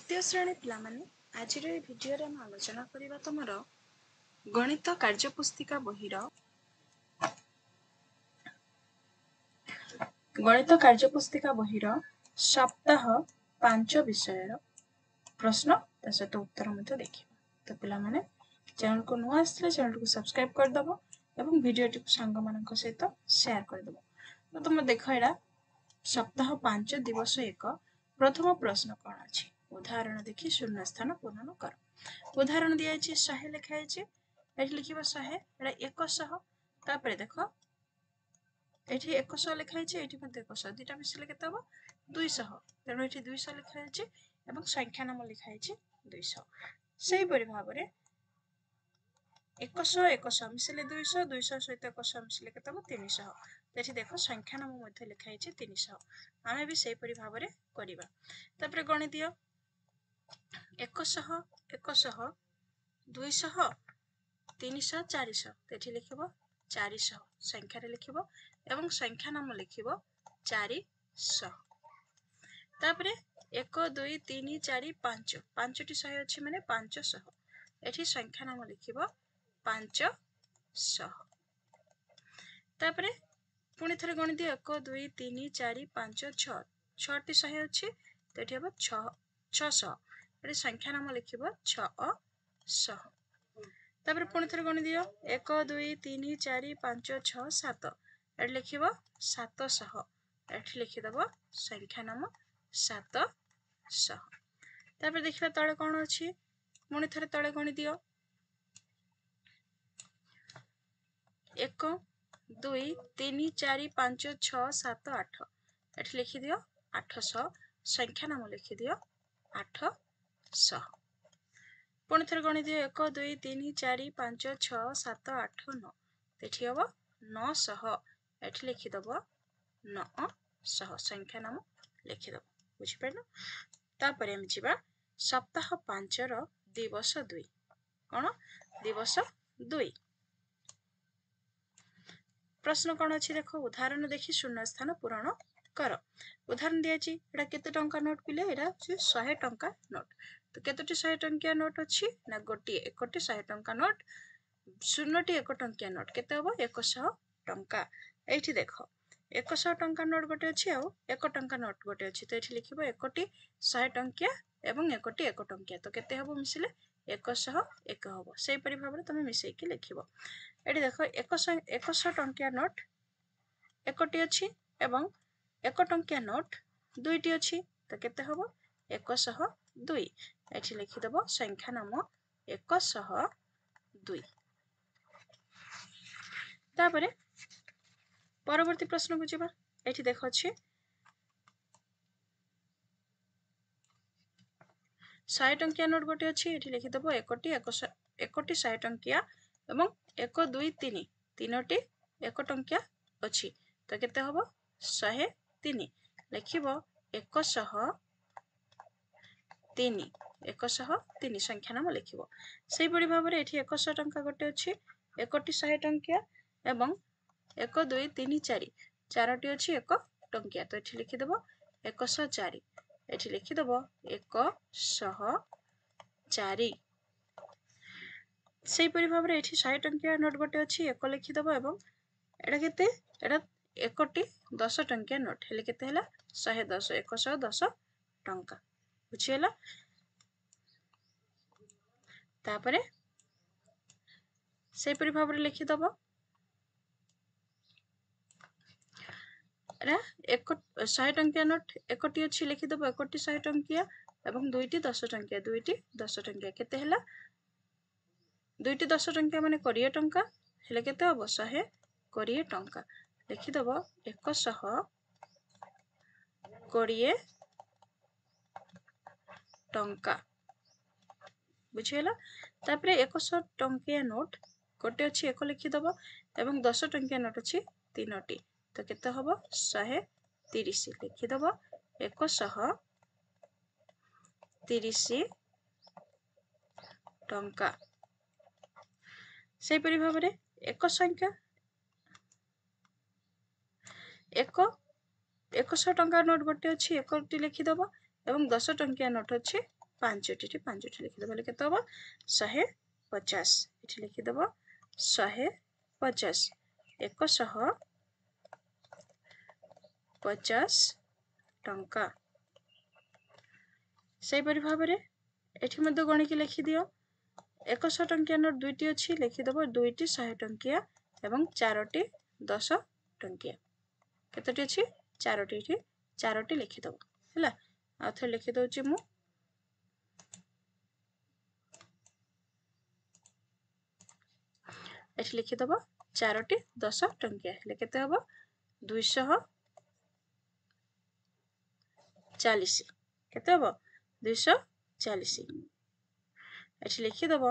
तृतीय श्रेणी पिलामाने आजिर ए भिडियोरे हम आलोचना करिबा तमर गणित कार्यपुस्तिका बहिर सप्ताह 5 विषय प्रश्न ता सहित उत्तर मध्य देखिबा। तो पिलामाने चैनल को नुआ आसले चैनल को सब्सक्राइब कर दबो एवं वीडियो टी सांग मानक सहित शेयर कर दबो। तो तुम देख एडा सप्ताह 5 दिवस 1 प्रथम प्रश्न कोन अछि उदाहरण देखि शून्य स्थान पूर्ण कर। उदाहरण दिया अछि 100 लिखा अछि एठी लिखिबा 100 एडा 100 तापर देखो एठी 100 लिखा अछि एठी मध्ये 100 दुटा मिसले केते हो 200 तेनो एठी 200 लिखा अछि एवं संख्या नाम लिखा अछि 200 सेही परि भाबरे 100 100 मिसले 200 200 सहित 100 मिसले केते हो 300 एठी देखो संख्या नाम मध्ये लिखा अछि 300 आमे भी सेही परि भाबरे करिबा। तापर गणि दियो 100 100 200 300 400 एठी लिखिबो 400 संख्या रे लिखिबो एवं संख्या नाम लिखिबो 400। तापरे 1 2 3 4 5 5टी 100 अछि माने 500 एठी संख्या नाम लिखिबो 500। तापरे पुणी थरे गणि दियो 1 2 3 4 5 6 6टी 100 अछि तो एठी हबो 600 एठी संख्या नाम लिखिबो 600। तापर पुणी थरे गणि दियो 1 2 3 4 5 6 7 एठी लिखिबो 700 एठी लिखि दबो संख्या नाम 700। तापर देखिबा तळे कोन अछि पुणी थरे तळे गणि दियो 1 2 3 4 5 6 7 8 एठी लिखि दियो 800 संख्या नाम लिखि दियो 800। पुणी थरे गणि दियो 1 2 3 4 5 6 7 8 9 एठी हबो 900 एठी लिखि दबो 900 संख्या नाम लिखि दबो बुझि परलो। तापर हम जिबा सप्ताह 5 रो दिवस 2 कोन दिवस 2 प्रश्न कोन अछि देखो उदाहरण देखि शून्य स्थान पूर्ण कर। उदाहरण दिया अछि एडा केते टंका नोट पिले एडा 100 टंका नोट तो केतोटी 100 टंकिया नोट अछि ना गोटी एकोटी 100 टंका नोट शून्यटी 1 टंकिया नोट केते हबो 100 टंका। एठी देखो 100 टंका नोट गोटे अछि आ 1 टंका नोट गोटे अछि तो एठी लिखिबो एकोटी 100 टंकिया एवं एकोटी 1 टंकिया तो केते हबो मिसिले 100 1 हबो सेही परि भाबरे तमे मिसै कि लिखिबो। एठी देखो 100 टंकिया नोट एकोटी अछि एवं 1 टंकिया नोट दुईटी अछि तो केते हबो 102 एठी लिखि दबो संख्या नाम 102। तापरे परवर्ती प्रश्न को जिबा एठी देखो अछि 100 टंकिया नोट गोटे अछि एठी लिखि दबो एकोटी 100 टंकिया एवं 1 2 3 तीनोटी 1 टंकिया अछि तो केते हबो 103 लिखिबो 103 103 संख्या नाम लिखिबो सेही परि भाबरे एठी 100 टंका गोटे अछि एकोटी 100 टंकिया एवं 1 2 3 4 चारोटी अछि 1 टंकिया तो एठी लिखि दबो 104 एठी लिखि दबो 104 सेही परि भाबरे एठी 100 टंकिया नोट गोटे अछि 1 लिखि दबो एवं एडा केते एडा एकोटी 10 टंकिया नोट हेले केते हला 110 110 टंका बुझियला। तापरे सेही परि भाबरे लिखि दबो एडा 100 टंकिया नोट एकोटी अछि लिखि दबो एकोटी 100 टंकिया एवं दुईटी 10 टंकिया दुईटी 10 टंकिया केते हला दुईटी 10 टंकिया माने 20 टंका हेले केते हबो 120 टंका लिखि दबो 120 टंका बुझियला। तापरे 100 टंकिया नोट गोटे अछि 1 लिखि दबो एवं 10 टंकिया नोट अछि तीनोटी तो केते हबो 130 लिखि दबो 130 टंका। सेही परि भाबरे एक संख्या 100 टंका नोट गोटे अछि 1टी लिखि दबो एवं 10 टंकिया नोट अछि ପାଞ୍ଚଟି লিଖିଦେବ ହେଲେ କେତେ ହେବ 150 ଏଠି লিখিଦେବ 150 150 ଟଙ୍କା। ସେହିପରି ଭାବରେ ଏଠି ମଧ୍ୟ ଗଣିକି ଲେଖିଦିଅ 100 ଟଙ୍କିଆ ନୋଟ ଦୁଇଟି ଅଛି ଲେଖିଦେବ ଦୁଇଟି 100 ଟଙ୍କିଆ ଏବଂ ଚାରୋଟି 10 ଟଙ୍କିଆ। କେତୋଟି ଅଛି ଚାରୋଟି ଏଠି ଚାରୋଟି ଲେଖିଦେବ ହେଲା। ଆଉ ଥରେ ଲେଖିଦେଉଛି ମୁଁ ଏଠି ଲେଖିଦେବ ଚାରୋଟି 10 ଟଙ୍କିଆ ହେଲେ କେତେ ହେବ 240 କେତେ ହେବ 240 ଏଠି ଲିଖିଦେବ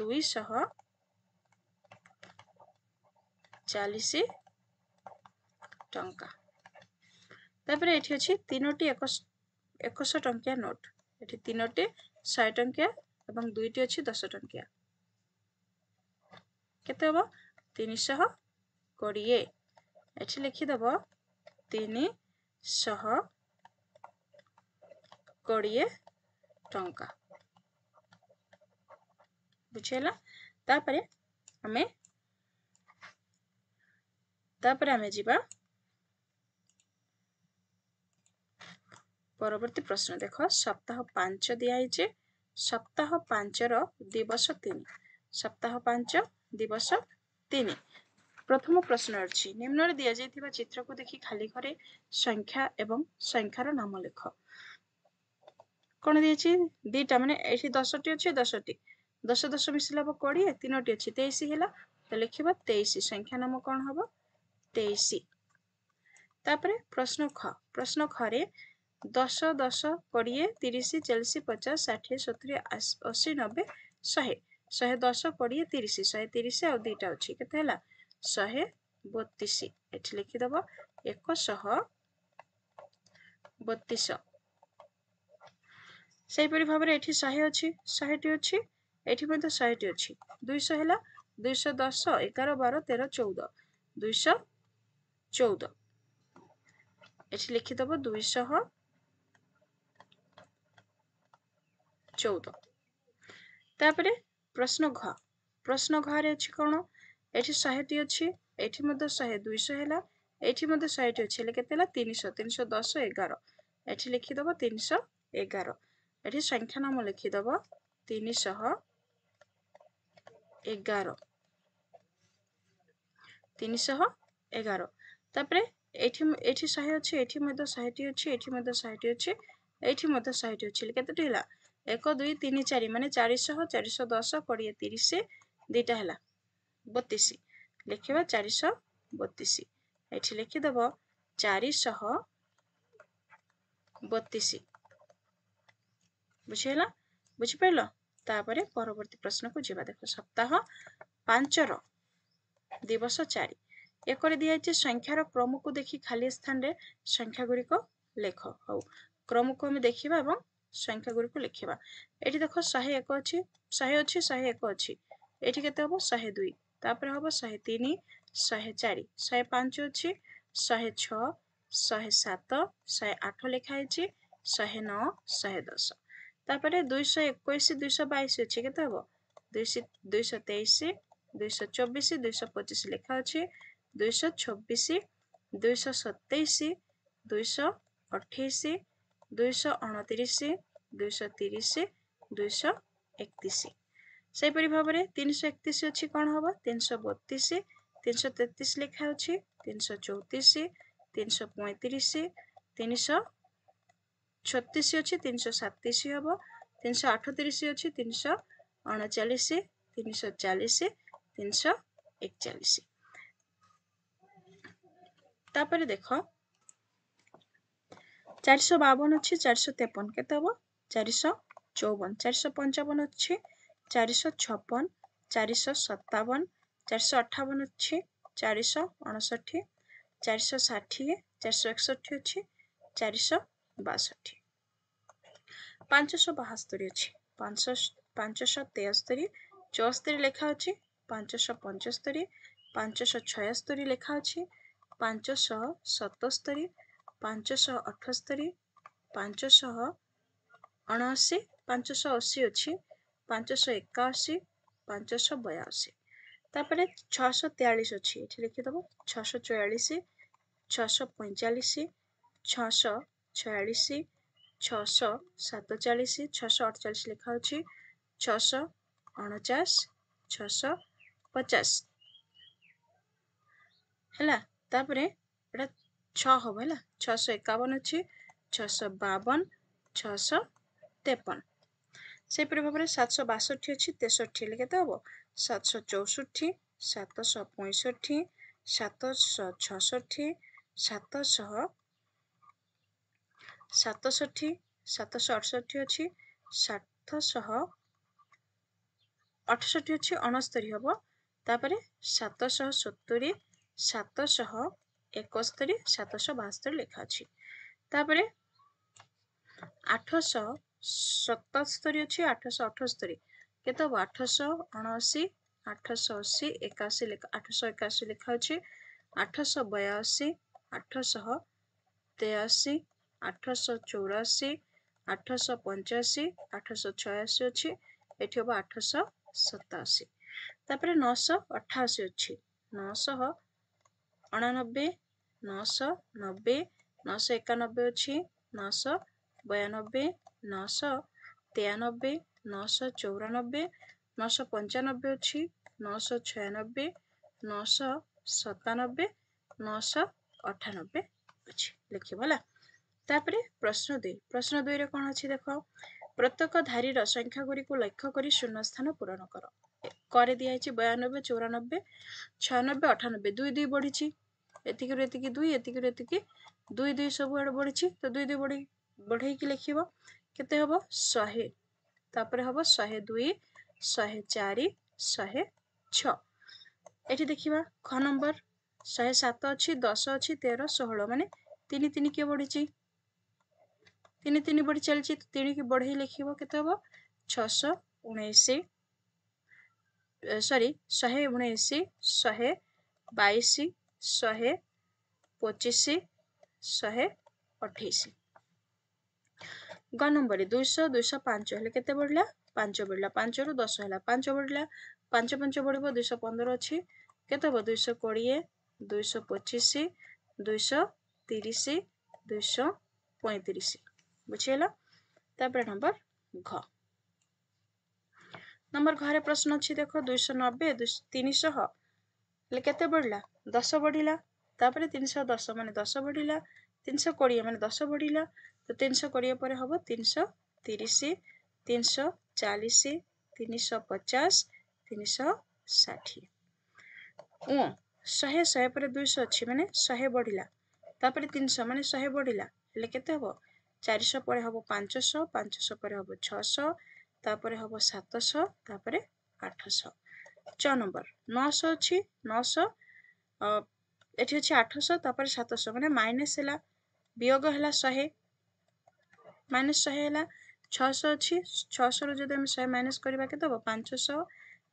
240 ଟଙ୍କା। ତାପରେ ଏଠି ଅଛି ତିନୋଟି 100 ଟଙ୍କିଆ ନୋଟ ଏଠି ତିନୋଟି 100 ଟଙ୍କିଆ ଏବଂ ଦୁଇଟି ଅଛି 10 ଟଙ୍କିଆ କେତେ ହେବ 320 ଏଠି ଲିଖିଦେବ 320 ଟଙ୍କା ବୁଝିହେଲା। ତାପରେ ଆମେ ଯିବା ପରବର୍ତ୍ତୀ ପ୍ରଶ୍ନ। ଦେଖ ସପ୍ତାହ 5 ଦିଆହେଇଛି ସପ୍ତାହ 5ର ଦିବସ 3 ସପ୍ତାହ 5 ଦିବସ 3 ପ୍ରଥମ ପ୍ରଶ୍ନ ଅଛି ନିମ୍ନରେ ଦିଆଯାଇଥିବା ଚିତ୍ରକୁ ଦେଖି ଖାଲି ଘରେ ସଂଖ୍ୟା ଏବଂ ସଂଖ୍ୟାର ନାମ ଲେଖ। କଣ ଦିଆଯାଇଛି ଦିଟା ମାନେ ଏଠି 10ଟି ଅଛି 10ଟି 10 10 ମିଶିଲା ହେବ 20 ତିନୋଟି ଅଛି 23 ହେଲା ତ ଲେଖିବା 23 ସଂଖ୍ୟା ନାମ କଣ ହେବ 23। ତାପରେ ପ୍ରଶ୍ନ ଖରେ 10 10 20 30 40 50 60 70 80 90 100 110 20 30 130 ଆଉ ଦୁଇଟା ଅଛି କେତେ ହେଲା 132 ଏଠି ଲେଖିଦେବ 132। ସେହିପରି ଭାବରେ ଏଠି 100 ଅଛି 100ଟି ଅଛି ଏଠି ମଧ୍ୟ 100ଟି ଅଛି 200 ହେଲା 210 11 12 13 14 214 ଏଠି ଲେଖିଦେବ 214। ତାପରେ ପ୍ରଶ୍ନ ଘରେ ଅଛି କଣ ଏଠି 100ଟି ଅଛି ଏଠି ମଧ୍ୟ 100 200 ହେଲା ଏଠି ମଧ୍ୟ 100ଟି ଅଛି ହେଲେ କେତେ ହେଲା 300 310 11 ଏଠି ଲେଖିଦେବ 311 ଏଠି ସଂଖ୍ୟା ନାମ ଲେଖିଦେବ 311। ତାପରେ ଏଠି 100 ଅଛି ଏଠି ମଧ୍ୟ 100ଟି ଅଛି ଏଠି ମଧ୍ୟ 100ଟି ଅଛି ଏଠି ମଧ୍ୟ 100ଟି ଅଛି ହେଲେ କେତେଟି ହେଲା 1 2 3 4 ମାନେ 400 410 20 30 ଦୁଇଟା ହେଲା 32 ଲେଖିବା 432 ଏଠି ଲେଖିଦେବ 432 ବୁଝିହେଲା ବୁଝିପାରିଲ। ତାପରେ ପରବର୍ତ୍ତୀ ପ୍ରଶ୍ନକୁ ଯିବା। ଦେଖ ସପ୍ତାହ 5ର ଦିବସ 4 ଏକରେ ଦିଆଯାଇଛି ସଂଖ୍ୟାର କ୍ରମକୁ ଦେଖି ଖାଲି ସ୍ଥାନରେ ସଂଖ୍ୟା ଗୁଡ଼ିକ ଲେଖ। ହଉ କ୍ରମକୁ ଆମେ ଦେଖିବା ଏବଂ ସଂଖ୍ୟା ଗୁଡ଼ିକୁ ଲେଖିବା। ଏଠି ଦେଖ 101 ଅଛି 100 ଅଛି 101 ଅଛି ଏଠି କେତେ ହେବ 102 ତାପରେ ହେବ 103 104 105 ଅଛି 106 107 108 ଲେଖା ହେଇଛି 109 110 ତାପରେ 221 222 ଅଛି କେତେ ହେବ 223 224 225 ଲେଖା ଅଛି 226 227 228 229 230 231 ସେହିପରି ଭାବରେ 331 ଅଛି କଣ ହେବ 332 333 ଲେଖା ଅଛି 334 335 336 ଅଛି 337 ହେବ 338 ଅଛି 339 340 341। ତାପରେ ଦେଖ 452 ଅଛି 453 କେତେ ହେବ 454 455 ଅଛି 456 457 458 ଅଛି 459 460 461 ଅଛି 462 572 ଅଛି 573 74 ଲେଖା ଅଛି 575 576 ଲେଖା ଅଛି 577 578 579 580 ଅଛି 581 582 ତାପରେ 643 ଅଛି ଏଠି ଲେଖିଦେବ 644 645 646 647 648 ଲେଖା ଅଛି 649 650 ହେଲା ତାପରେ ଏଟା 6 ହବ ହେଲା 651 ଅଛି 652 653 ସେପରି ଭାବରେ 762 ଅଛି 63 ହେଲେ କେତେ ହବ 764 765 766 767 768 ଅଛି 768 ଅଛି 69 ହବ ତାପରେ 770 771 772 ଲେଖା ଅଛି ତାପରେ 877 ଅଛି 878 କେତେ ହବ 879 880 81 ଲେଖା 881 ଲେଖା ଅଛି 882 883 884 885 886 ଅଛି ଏଠି ହବ 887 ତାପରେ 988 ଅଛି 999 990 991 ଅଛି 992 993 994 995 ଅଛି 996 997 998 ଅଛି ଲେଖିବ ହେଲା ତାପରେ ପ୍ରଶ୍ନ 2 ରେ କ'ଣ ଅଛି ଦେଖ ପ୍ରତ୍ୟେକ ଧାରୀର ସଂଖ୍ୟା ଗୁଡ଼ିକୁ ଲକ୍ଷ୍ୟ କରି ଶୂନ୍ୟ ସ୍ଥାନ ପୂରଣ କର করে ଦିଆହେଇଛି 92 94 96 98 2 2 ବଢିଛି ଏତିକିରୁ ଏତିକି 2 ଏତିକିରୁ ଏତିକି 2 2 ସବୁଆଡେ ବଢିଛି ତ 2 2 ବଢେଇକି ଲେଖିବ କେତେ ହବ 100 ତାପରେ ହବ 102 104 106 ଏଠି ଦେଖିବା খ ନମ୍ବର 107 ଅଛି 10 ଅଛି 13 16 ମାନେ 3 3 କିଏ ବଢିଛି 3 3 ବଢି ଚାଲିଛି 3 କି ବଢେଇ ଲେଖିବ କେତେ ହବ 619 ସରି 119 122 125 128 ଗ ନମ୍ବର 200 205 ହେଲେ କେତେ ବଢିଲା 5 ବଢିଲା 5 ରୁ 10 ହେଲା 5 ବଢିଲା 5 5 ବଢିବ 215 ଅଛି କେତେ ହବ 220 225 230 235 ବୁଝିହେଲା ତାପରେ ନମ୍ବର ଘ नंबर घरे प्रश्न अच्छी देख 290 300 हेले केते बढ़ला 10 बढ़िला तापर 310 माने 10 बढ़िला 320 माने 10 बढ़िला तो 320 पर हम 330 340 350 360 100 100 पर 200 अच्छी माने 100 बढ़िला तापर 300 माने 100 बढ़िला हेले केते हबो 400 पर हम 500 500 पर हम 600 तापर हम 700 तापर 800 6 नंबर 900 अच्छी 900 एठी अच्छी 800 तापर 700 माने माइनस हैला वियोग हैला 100 माइनस 100 हैला 600 अच्छी 600 रो जदि हम 100 माइनस करबा के दबो 500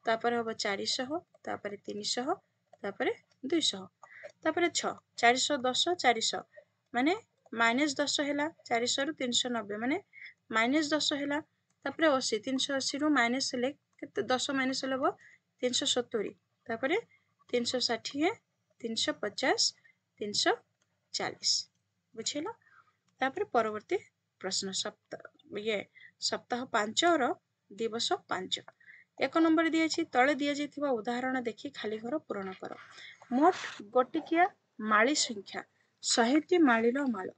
तापर हम 400 तापर 300 तापर 200 तापर 6 410 400 माने माइनस 10 हैला 400 रो 390 माने माइनस 10 हैला तापर 80 380 रो माइनस हेले केते 10 माइनस हेले 370 तापर 360 350 340 बुझिला तापर परवर्ती प्रश्न सप्ताह 5 रो दिवस 5 एक नंबर दिया छी तळे दिया जेथिबा उदाहरण देखि खाली घर पूर्ण कर मोट गोटिकिया माळी संख्या 100 टी माळीर माळ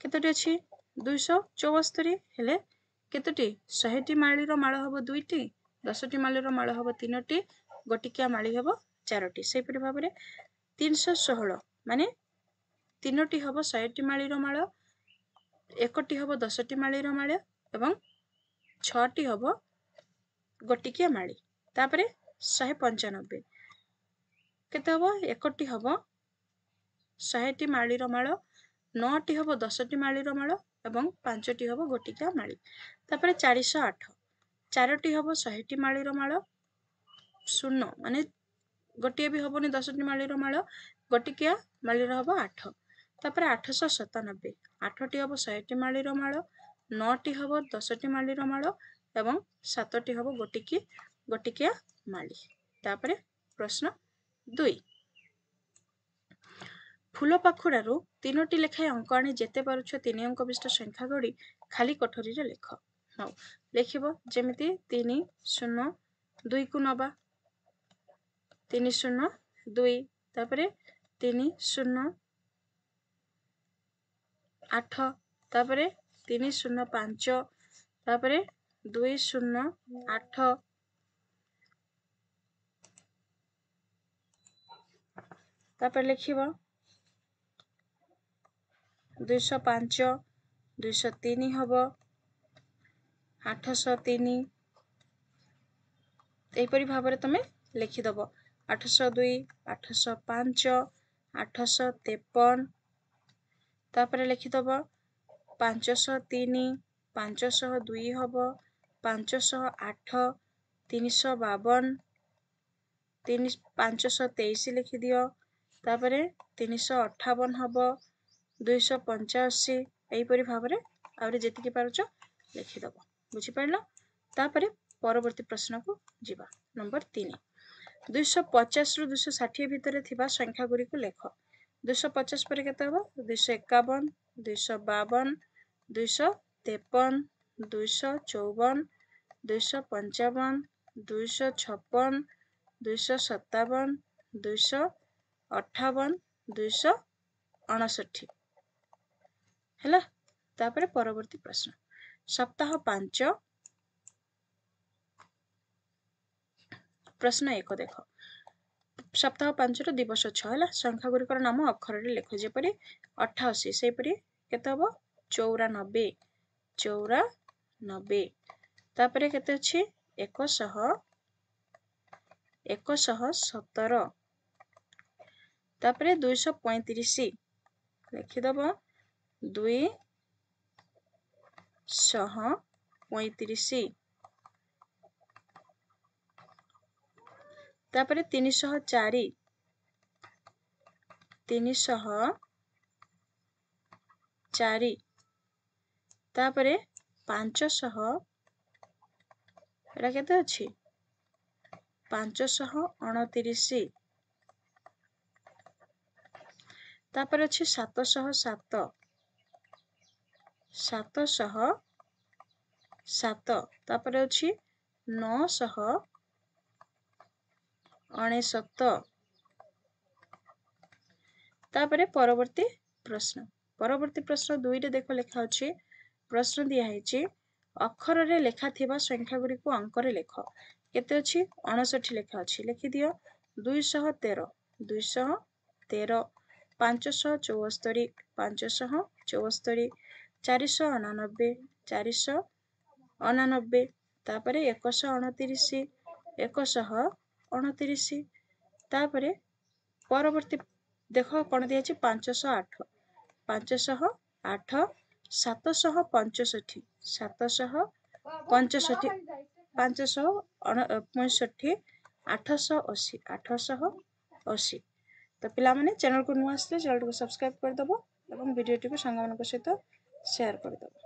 केतटी अछि 274 हेले केतटी 100 टी माळीर माळ हबो 2 टी 10 टी माळीर माळ हबो 3 टी गोटिकिया माळी हबो 4 टी सेहि परि भाबरे 316 माने 3 टी हबो 100 टी माळीर माळ 1 टी हबो 10 टी माळीर माळ एवं 6 टी हबो गोटिकिया माळी तापरे 195 केते हबो 1 टी हबो 100 टी माळीर माळ 9 टी हबो 10 टी माळीर माळ एवं 5 टी हबो गोटिकिया माळी तापरे 408 4 टी हबो 100 टी माळीर माळ 0 माने गोटिए भी हबोनी 10 टी माळीर माळ गोटिकिया माळीर हबो 8 तापरे 897 8 टी हबो 100 टी माळीर माळ 9ଟି हब 10टी मालीर माल एवं 7टी हब गोटिकिया माली। तापरे प्रश्न 2 फूल पाखुड़ारू 3टी लेखाएं अंक आनी जेते पारुछ 3 अंक विशिष्ट संख्या गढ़ी खाली कोठरी रे लेख। हौ लेखिबो जेमिति 3 0 2 को नबा 3 0 2 तापरे 3 0 8 तापरे 3 0 5 तापरे 2 0 8 तापर लिखिबो 205 203 हबो 803 एपरि भाबरे तमे लिखि दबो 802 805 853 तापर लिखि दबो 503 502 हबो 508 352 523 लिखि दियो तापर 358 हबो 285 एपरि भाबरे आउरे जेतिके पारुछ लिखि दबो बुझि पाइलो। तापर परवर्ती प्रश्न को जीवा नंबर 3 250 रु 260 भितरे थिबा संख्या गुरी को लेख। 250 पर केते हबो 251 252 253 254 255 256 257 258 259 हैला। तापर परवर्ती प्रश्न सप्ताह 5 प्रश्न 1 देख सप्ताह 5 रो दिवस 6 हैला संख्या गुरिकर नाम अक्षर रे लेख जेपरि 88 सेपरि केते हबो 94 94 तापर केते अछि 100 117 तापर 235 लिखि दबो 235 तापर 304 तापर 500 एटा केते अछि 529 तापर अछि 707 707 तापर अछि 969 तापर परवर्ती प्रश्न 2 रे देखो लेखा अछि प्रश्न दिया हैछि अक्षर रे लेखा थिबा संख्या गुरी को अंक रे लेख केते अछि 59 लेखा अछि लिखि दियो 213 574 574 499 499 तापर 129 129 तापर परवर्ती देखो कोन दिया अछि 508 508 765 765 565 880 880 तो पिला माने चैनल को नुआ आसले चैनल को सब्सक्राइब कर दबो एवं वीडियो को संग सहित शेयर कर दबो।